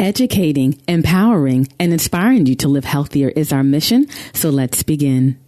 Educating, empowering, and inspiring you to live healthier is our mission. So let's begin.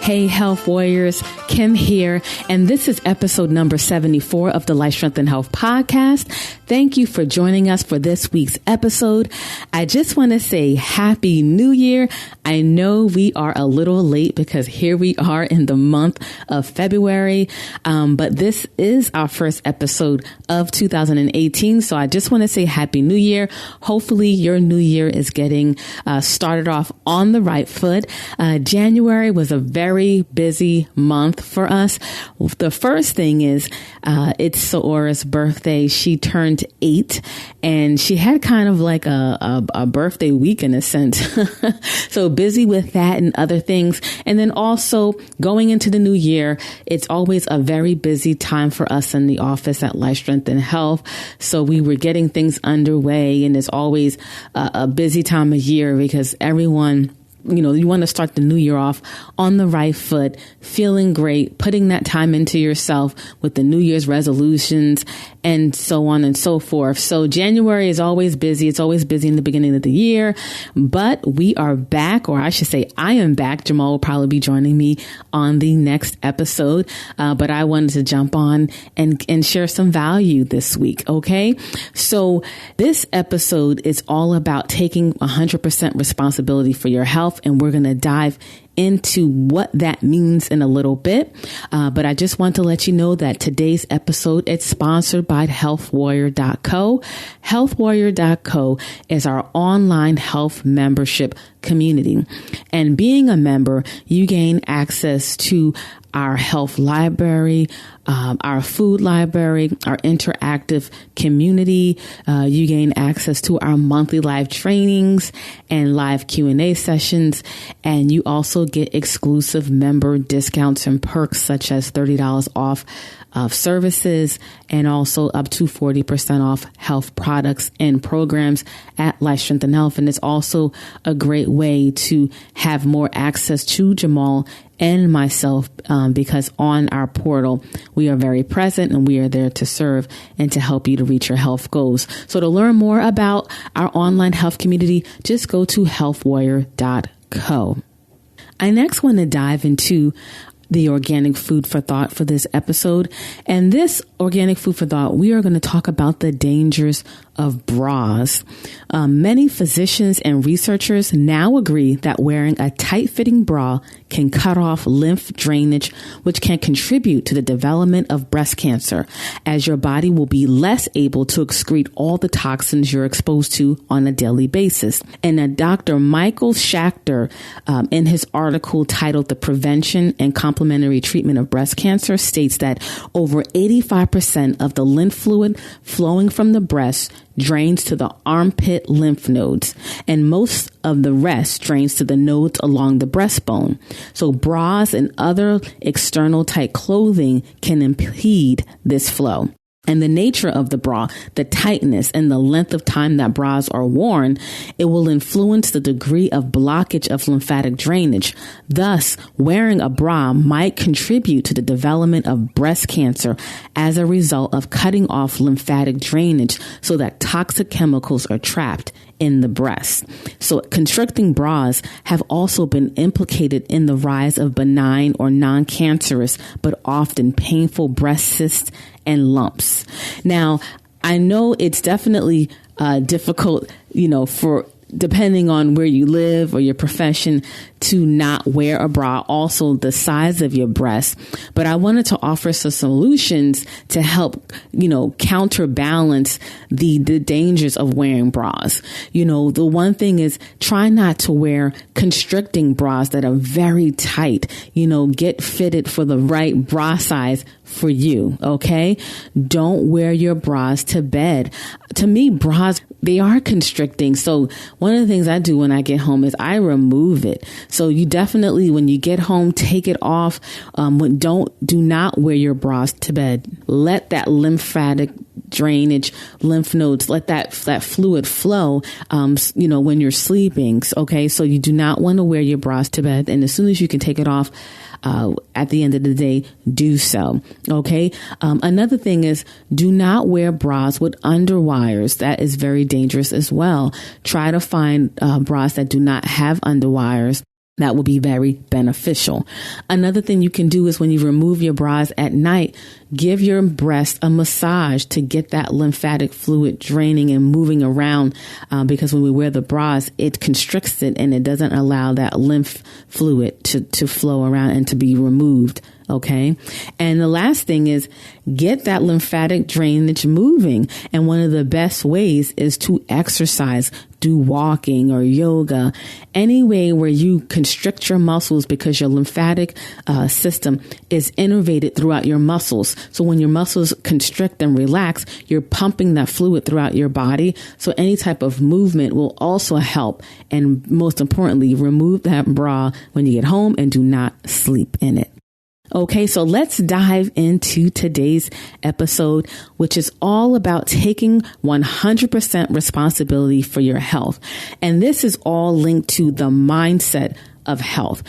Hey, Health Warriors, Kim here, and this is episode number 74 of the Life, Strength, and Health podcast. Thank you for joining us for this week's episode. I just want to say Happy New Year. I know we are a little late because here we are in the month of February, but this is our first episode of 2018, so I just want to say Happy New Year. Hopefully your new year is getting started off on the right foot. January was a very busy month for us. The first thing is it's Sora's birthday. She turned 8 and she had kind of like a birthday week in a sense. So busy with that and other things. And then also going into the new year, it's always a very busy time for us in the office at Life, Strength, and Health. So we were getting things underway, and it's always a busy time of year because everyone, you want to start the new year off on the right foot, feeling great, putting that time into yourself with the New Year's resolutions and so on and so forth. So January is always busy. It's always busy in the beginning of the year, but we are back, or I should say I am back. Jamal will probably be joining me on the next episode. But I wanted to jump on and share some value this week. Okay. So this episode is all about taking 100% responsibility for your health. And we're going to dive into what that means in a little bit. But I just want to let you know that today's episode is sponsored by healthwarrior.co. Healthwarrior.co is our online health membership community. And being a member, you gain access to our health library, our food library, our interactive community. You gain access to our monthly live trainings and live Q&A sessions. And you also get exclusive member discounts and perks such as $30 off of services and also up to 40% off health products and programs at Life, Strength, and Health. And it's also a great way to have more access to Jamal and myself because on our portal, we are very present and we are there to serve and to help you to reach your health goals. So to learn more about our online health community, just go to healthwarrior.co. I next want to dive into the organic food for thought for this episode. And this organic food for thought, we are going to talk about the dangers of bras. Many physicians and researchers now agree that wearing a tight-fitting bra can cut off lymph drainage, which can contribute to the development of breast cancer, as your body will be less able to excrete all the toxins you're exposed to on a daily basis. And Dr. Michael Schachter, in his article titled The Prevention and Complementary Treatment of Breast Cancer, states that over 85% of the lymph fluid flowing from the breast drains to the armpit lymph nodes, and most of the rest drains to the nodes along the breastbone. So bras and other external tight clothing can impede this flow. And the nature of the bra, the tightness and the length of time that bras are worn, it will influence the degree of blockage of lymphatic drainage. Thus, wearing a bra might contribute to the development of breast cancer as a result of cutting off lymphatic drainage so that toxic chemicals are trapped in the breast. So constricting bras have also been implicated in the rise of benign or non-cancerous, but often painful breast cysts and lumps. Now, I know it's definitely difficult, for depending on where you live or your profession, to not wear a bra, also the size of your breast. But I wanted to offer some solutions to help, counterbalance the dangers of wearing bras. The one thing is try not to wear constricting bras that are very tight. Get fitted for the right bra size for you. Okay. Don't wear your bras to bed. To me, bras, they are constricting. So one of the things I do when I get home is I remove it. So you definitely, when you get home, take it off. Do not wear your bras to bed. Let that lymphatic drainage, lymph nodes, let that fluid flow, when you're sleeping. Okay. So you do not want to wear your bras to bed. And as soon as you can take it off, at the end of the day, do so. Okay. Another thing is, do not wear bras with underwires. That is very dangerous as well. Try to find bras that do not have underwires. That will be very beneficial. Another thing you can do is when you remove your bras at night, give your breast a massage to get that lymphatic fluid draining and moving around, because when we wear the bras, it constricts it and it doesn't allow that lymph fluid to flow around and to be removed. Okay. And the last thing is get that lymphatic drainage moving. And one of the best ways is to exercise, do walking or yoga, any way where you constrict your muscles, because your lymphatic system is innervated throughout your muscles. So when your muscles constrict and relax, you're pumping that fluid throughout your body. So any type of movement will also help. And most importantly, remove that bra when you get home and do not sleep in it. Okay, so let's dive into today's episode, which is all about taking 100% responsibility for your health. And this is all linked to the mindset of health.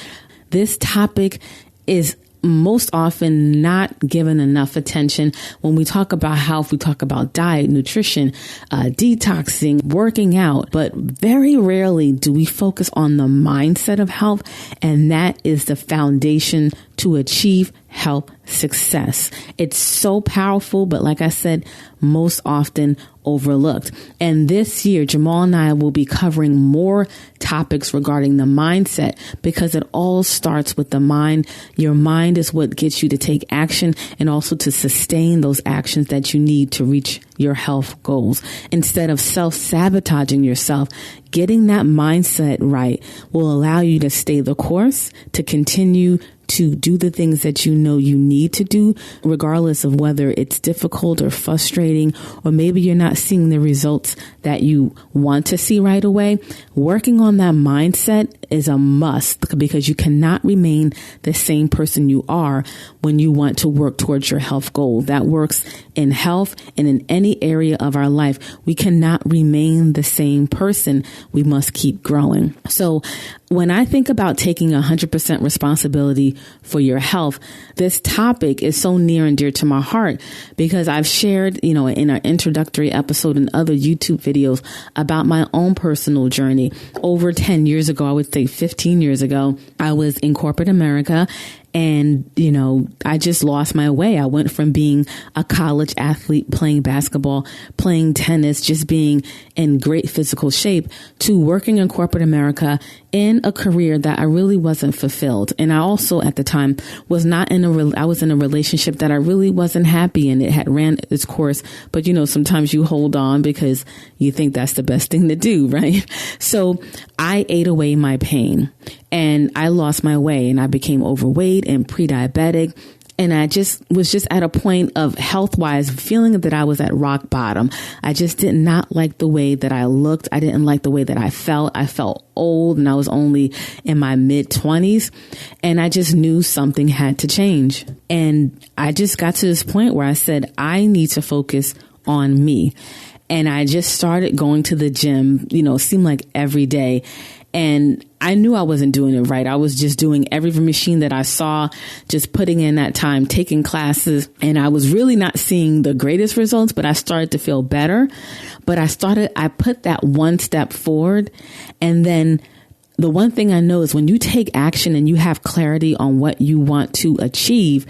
This topic is most often not given enough attention. When we talk about health, we talk about diet, nutrition, detoxing, working out, but very rarely do we focus on the mindset of health. And that is the foundation to achieve health success. It's so powerful, but like I said, most often overlooked. And this year, Jamal and I will be covering more topics regarding the mindset, because it all starts with the mind. Your mind is what gets you to take action and also to sustain those actions that you need to reach your health goals. Instead of self-sabotaging yourself, getting that mindset right will allow you to stay the course, to continue to do the things that you know you need to do, regardless of whether it's difficult or frustrating, or maybe you're not seeing the results that you want to see right away. Working on that mindset is a must, because you cannot remain the same person you are when you want to work towards your health goal. That works in health and in any area of our life. We cannot remain the same person. We must keep growing. So when I think about taking 100% responsibility for your health, this topic is so near and dear to my heart, because I've shared, in our introductory episode and other YouTube videos about my own personal journey. Over 10 years ago, I would say 15 years ago, I was in corporate America. And, I just lost my way. I went from being a college athlete, playing basketball, playing tennis, just being in great physical shape, to working in corporate America in a career that I really wasn't fulfilled. And I also at the time was not I was in a relationship that I really wasn't happy in. It had ran its course, but sometimes you hold on because you think that's the best thing to do, right? So I ate away my pain and I lost my way, and I became overweight and pre-diabetic. And I was at a point of health-wise feeling that I was at rock bottom. I just did not like the way that I looked. I didn't like the way that I felt. I felt old, and I was only in my mid-20s. And I just knew something had to change. And I just got to this point where I said, I need to focus on me. And I just started going to the gym, it seemed like every day. And I knew I wasn't doing it right. I was just doing every machine that I saw, just putting in that time, taking classes. And I was really not seeing the greatest results, but I started to feel better. But I put that one step forward. And then the one thing I know is when you take action and you have clarity on what you want to achieve,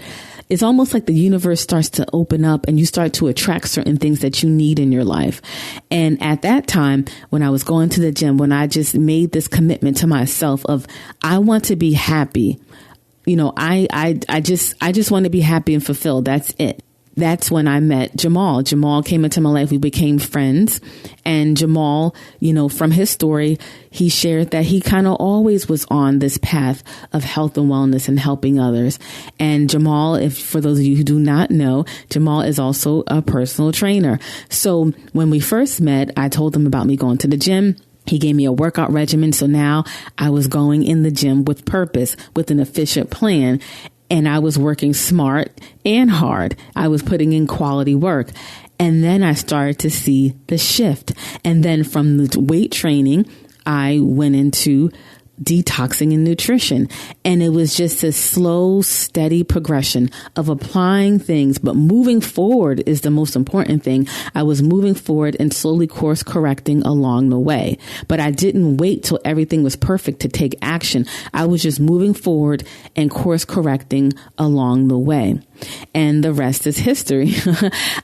it's almost like the universe starts to open up and you start to attract certain things that you need in your life. And at that time, when I was going to the gym, when I just made this commitment to myself of, I want to be happy, I just want to be happy and fulfilled. That's it. That's when I met Jamal. Jamal came into my life. We became friends. And Jamal, from his story, he shared that he kind of always was on this path of health and wellness and helping others. And Jamal, for those of you who do not know, Jamal is also a personal trainer. So when we first met, I told him about me going to the gym. He gave me a workout regimen. So now I was going in the gym with purpose, with an efficient plan. And I was working smart and hard. I was putting in quality work. And then I started to see the shift. And then from the weight training, I went into detoxing and nutrition. And it was just a slow, steady progression of applying things. But moving forward is the most important thing. I was moving forward and slowly course correcting along the way. But I didn't wait till everything was perfect to take action. I was just moving forward and course correcting along the way. And the rest is history.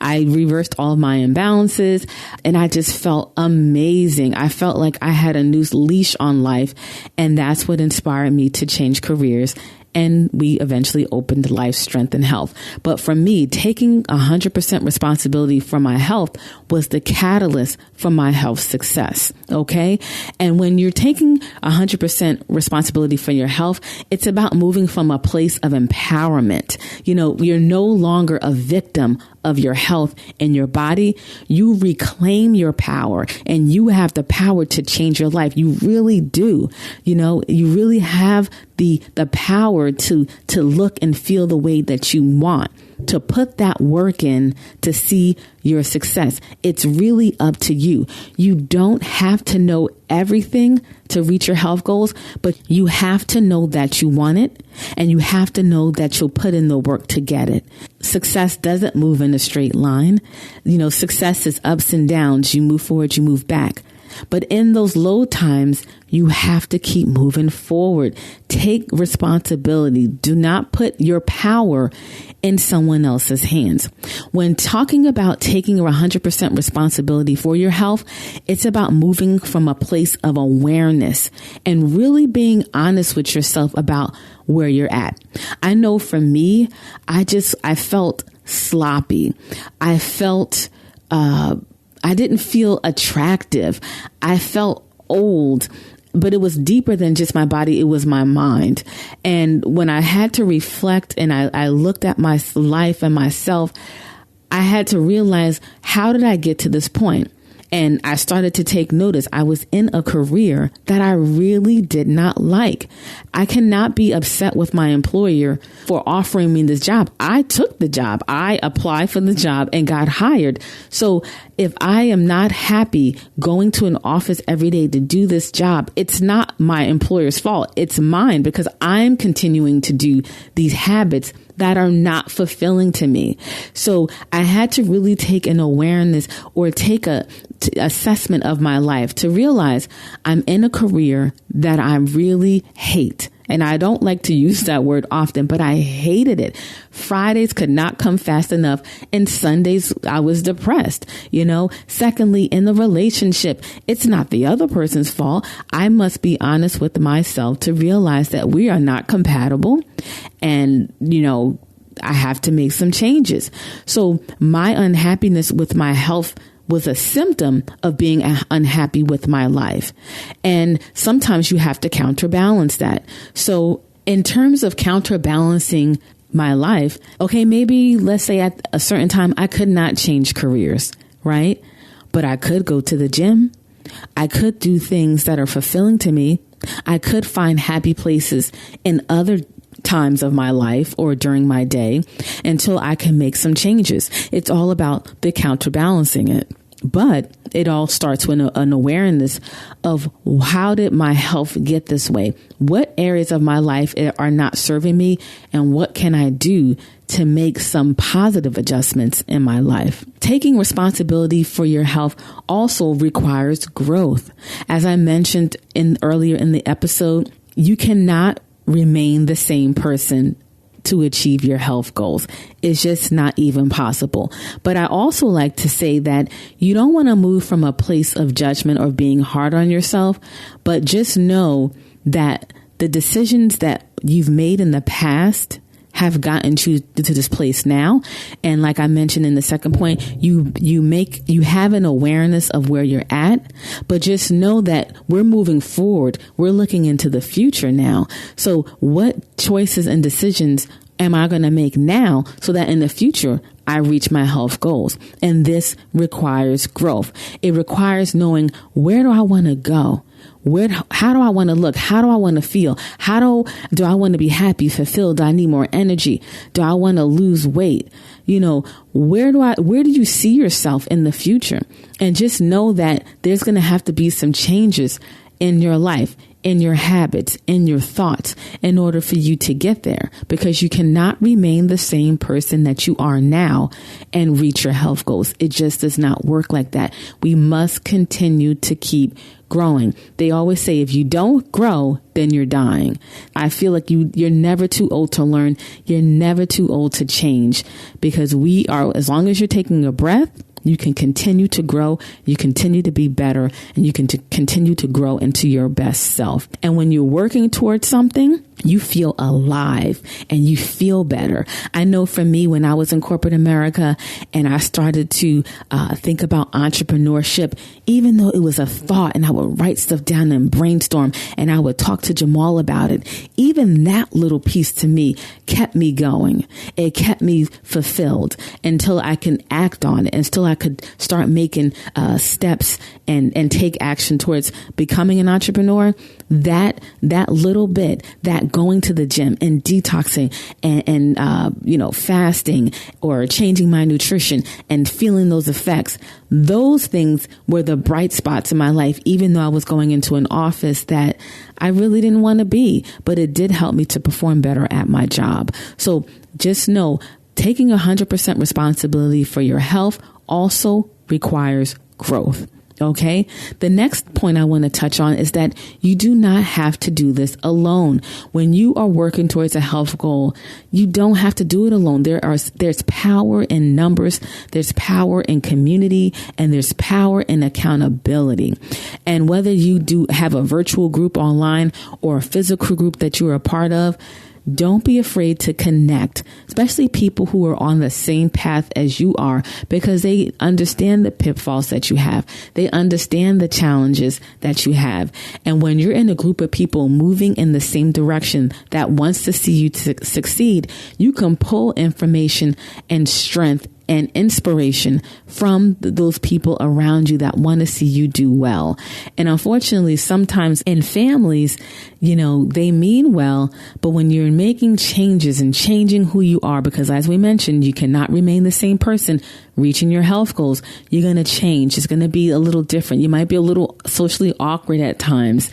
I reversed all of my imbalances and I just felt amazing. I felt like I had a new leash on life, and that's what inspired me to change careers. And we eventually opened Life Strength and Health. But for me, taking 100% responsibility for my health was the catalyst for my health success. Okay. And when you're taking 100% responsibility for your health, it's about moving from a place of empowerment. You know, you're no longer a victim of your health and your body. You reclaim your power and you have the power to change your life. You really do. You know, you really have the power to look and feel the way that you want, to put that work in to see your success. It's really up to you. You don't have to know everything to reach your health goals, but you have to know that you want it and you have to know that you'll put in the work to get it. Success doesn't move in a straight line. You know, success is ups and downs. You move forward, you move back. But in those low times, you have to keep moving forward. Take responsibility. Do not put your power in someone else's hands. When talking about taking 100% responsibility for your health, it's about moving from a place of awareness and really being honest with yourself about where you're at. I know for me, I felt sloppy. I felt, I didn't feel attractive. I felt old, but it was deeper than just my body. It was my mind. And when I had to reflect and I looked at my life and myself, I had to realize, how did I get to this point? And I started to take notice. I was in a career that I really did not like. I cannot be upset with my employer for offering me this job. I took the job. I applied for the job and got hired. So if I am not happy going to an office every day to do this job, it's not my employer's fault. It's mine, because I'm continuing to do these habits that are not fulfilling to me. So I had to really take an awareness or take a assessment of my life to realize I'm in a career that I really hate. And I don't like to use that word often, but I hated it. Fridays could not come fast enough. And Sundays, I was depressed. You know, secondly, in the relationship, it's not the other person's fault. I must be honest with myself to realize that we are not compatible. And, you know, I have to make some changes. So my unhappiness with my health was a symptom of being unhappy with my life. And sometimes you have to counterbalance that. So in terms of counterbalancing my life, okay, maybe let's say at a certain time I could not change careers, right? But I could go to the gym. I could do things that are fulfilling to me. I could find happy places in other times of my life or during my day until I can make some changes. It's all about the counterbalancing it. But it all starts with an awareness of, how did my health get this way? What areas of my life are not serving me? And what can I do to make some positive adjustments in my life? Taking responsibility for your health also requires growth. As I mentioned earlier in the episode, you cannot remain the same person to achieve your health goals. It's just not even possible. But I also like to say that you don't want to move from a place of judgment or being hard on yourself, but just know that the decisions that you've made in the past have gotten you to this place now. And like I mentioned in the second point, you have an awareness of where you're at, but just know that we're moving forward. We're looking into the future now. So what choices and decisions am I going to make now so that in the future I reach my health goals? And this requires growth. It requires knowing, where do I want to go? How do I want to look? How do I want to feel? How do I want to be happy, fulfilled? Do I need more energy? Do I want to lose weight? You know, where do you see yourself in the future? And just know that there's going to have to be some changes in your life, in your habits, in your thoughts, in order for you to get there, because you cannot remain the same person that you are now and reach your health goals. It just does not work like that. We must continue to keep growing. They always say, if you don't grow, then you're dying. I feel like you're never too old to learn. You're never too old to change, because we are, as long as you're taking a breath, you can continue to grow, you continue to be better, and you can continue to grow into your best self. And when you're working towards something, you feel alive and you feel better. I know for me, when I was in corporate America and I started to think about entrepreneurship, even though it was a thought and I would write stuff down and brainstorm and I would talk to Jamal about it, even that little piece to me kept me going. It kept me fulfilled until I can act on it, until I could start making steps and take action towards becoming an entrepreneur. That little bit, that going to the gym and detoxing and fasting or changing my nutrition and feeling those effects, those things were the bright spots in my life, even though I was going into an office that I really didn't want to be, but it did help me to perform better at my job. So just know, taking 100% responsibility for your health also requires growth. Okay. The next point I want to touch on is that you do not have to do this alone. When you are working towards a health goal, you don't have to do it alone. There's power in numbers. There's power in community, and there's power in accountability. And whether you do have a virtual group online or a physical group that you're a part of, don't be afraid to connect, especially people who are on the same path as you are, because they understand the pitfalls that you have. They understand the challenges that you have. And when you're in a group of people moving in the same direction that wants to see you succeed, you can pull information and strength and inspiration from those people around you that want to see you do well. And unfortunately, sometimes in families, they mean well, but when you're making changes and changing who you are, because as we mentioned, you cannot remain the same person reaching your health goals, you're going to change. It's going to be a little different. You might be a little socially awkward at times.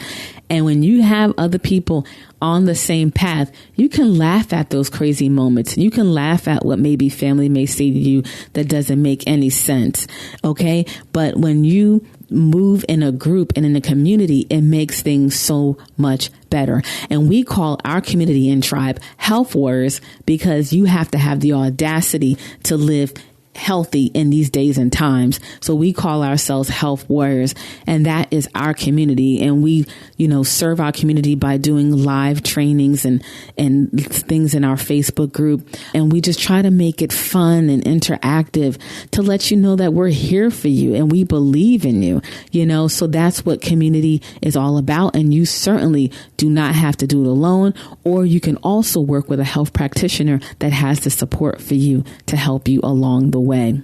And when you have other people on the same path, you can laugh at those crazy moments. You can laugh at what maybe family may say to you that doesn't make any sense. Okay. But when you move in a group and in a community, it makes things so much better. And we call our community and tribe Health Warriors, because you have to have the audacity to live healthy in these days and times. So we call ourselves Health Warriors, and that is our community. And we, serve our community by doing live trainings and things in our Facebook group. And we just try to make it fun and interactive to let you know that we're here for you and we believe in you, so that's what community is all about. And you certainly do not have to do it alone, or you can also work with a health practitioner that has the support for you to help you along the way.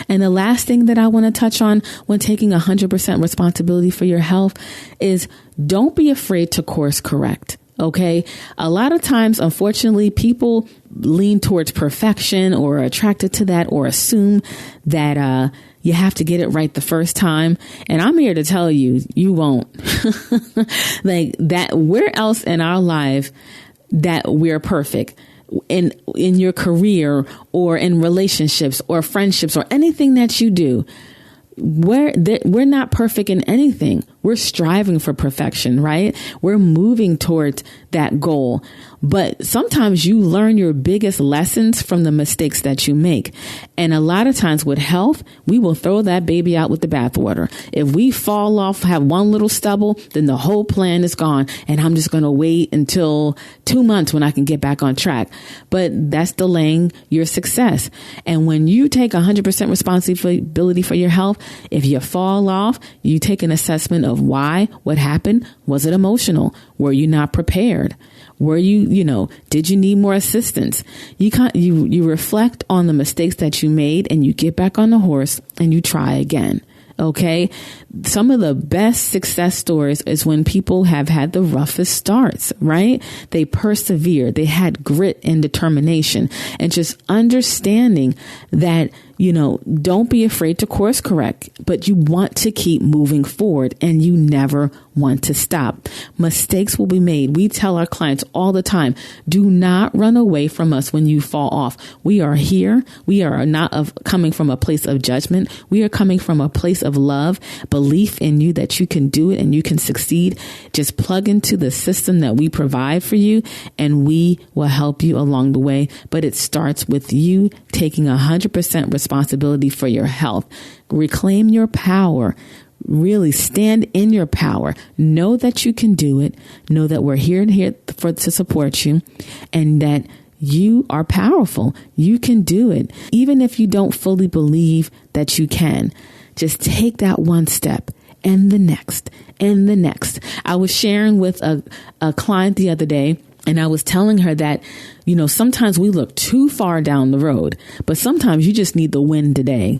And the last thing that I want to touch on when taking 100% responsibility for your health is don't be afraid to course correct. Okay. A lot of times, unfortunately, people lean towards perfection or are attracted to that or assume that, you have to get it right the first time. And I'm here to tell you, you won't. Like that, where else in our life that we're perfect? In your career or in relationships or friendships or anything that you do, we're not perfect in anything. We're striving for perfection, right? We're moving towards that goal. But sometimes you learn your biggest lessons from the mistakes that you make. And a lot of times with health, we will throw that baby out with the bathwater. If we fall off, have one little stubble, then the whole plan is gone. And I'm just going to wait until 2 months when I can get back on track. But that's delaying your success. And when you take 100% responsibility for your health, if you fall off, you take an assessment of why, what happened. Was it emotional? Were you not prepared? Were you, did you need more assistance? You reflect on the mistakes that you made and you get back on the horse and you try again. Okay. Some of the best success stories is when people have had the roughest starts, right? They persevered. They had grit and determination, and just understanding that don't be afraid to course correct, but you want to keep moving forward and you never want to stop. Mistakes will be made. We tell our clients all the time, do not run away from us when you fall off. We are here. We are not coming from a place of judgment. We are coming from a place of love, belief in you that you can do it and you can succeed. Just plug into the system that we provide for you and we will help you along the way. But it starts with you taking 100% responsibility for your health. Reclaim your power. Really stand in your power. Know that you can do it. Know that we're here to support you and that you are powerful. You can do it. Even if you don't fully believe that you can, just take that one step and the next and the next. I was sharing with a client the other day, and I was telling her that, sometimes we look too far down the road, but sometimes you just need the win today.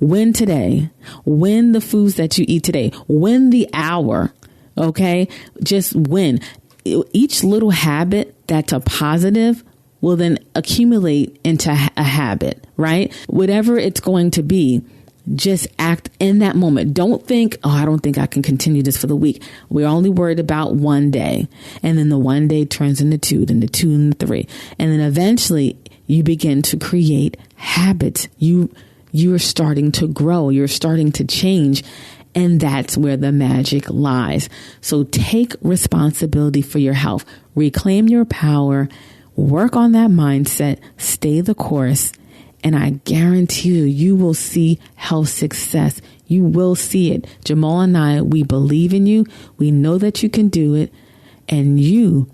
Win today. Win the foods that you eat today. Win the hour. Okay? Just win. Each little habit that's a positive will then accumulate into a habit, right? Whatever it's going to be. Just act in that moment. Don't think, I don't think I can continue this for the week. We're only worried about one day. And then the one day turns into two, then the 2 and the 3. And then eventually you begin to create habits. You are starting to grow. You're starting to change. And that's where the magic lies. So take responsibility for your health. Reclaim your power. Work on that mindset. Stay the course. And I guarantee you will see health success. You will see it. Jamal and I, we believe in you. We know that you can do it. And you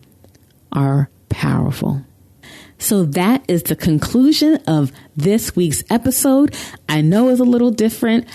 are powerful. So that is the conclusion of this week's episode. I know it's a little different,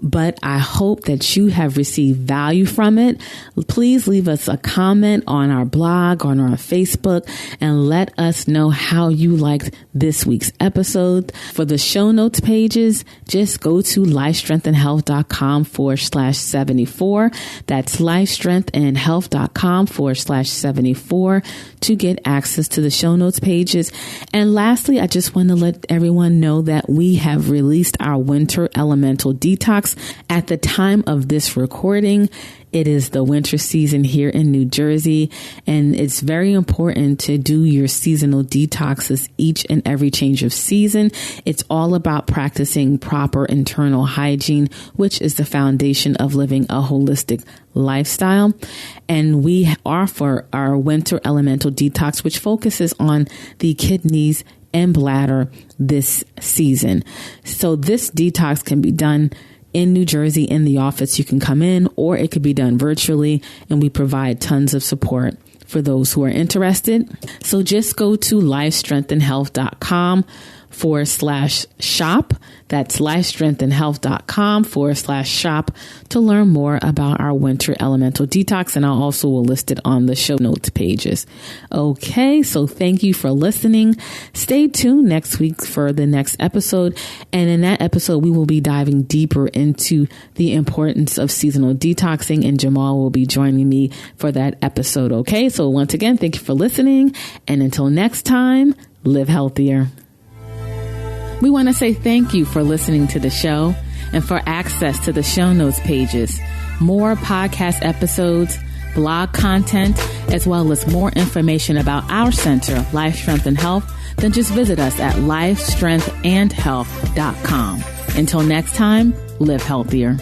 but I hope that you have received value from it. Please leave us a comment on our blog, on our Facebook, and let us know how you liked this week's episode. For the show notes pages, just go to lifestrengthandhealth.com/74. That's lifestrengthandhealth.com/74 to get access to the show notes pages. And lastly, I just want to let everyone know that we have released our winter elemental detox. At the time of this recording, it is the winter season here in New Jersey, and it's very important to do your seasonal detoxes each and every change of season. It's all about practicing proper internal hygiene, which is the foundation of living a holistic lifestyle. And we offer our winter elemental detox, which focuses on the kidneys and bladder this season. So this detox can be done in New Jersey in the office. You can come in, or it could be done virtually, and we provide tons of support for those who are interested. So just go to lifestrengthandhealth.com/shop. That's lifestrengthandhealth.com/shop to learn more about our winter elemental detox. And I'll also will list it on the show notes pages. Okay. So thank you for listening. Stay tuned next week for the next episode. And in that episode, we will be diving deeper into the importance of seasonal detoxing, and Jamal will be joining me for that episode. Okay. So once again, thank you for listening. And until next time, live healthier. We want to say thank you for listening to the show and for access to the show notes pages, more podcast episodes, blog content, as well as more information about our center, Life Strength and Health. Then just visit us at lifestrengthandhealth.com. Until next time, live healthier.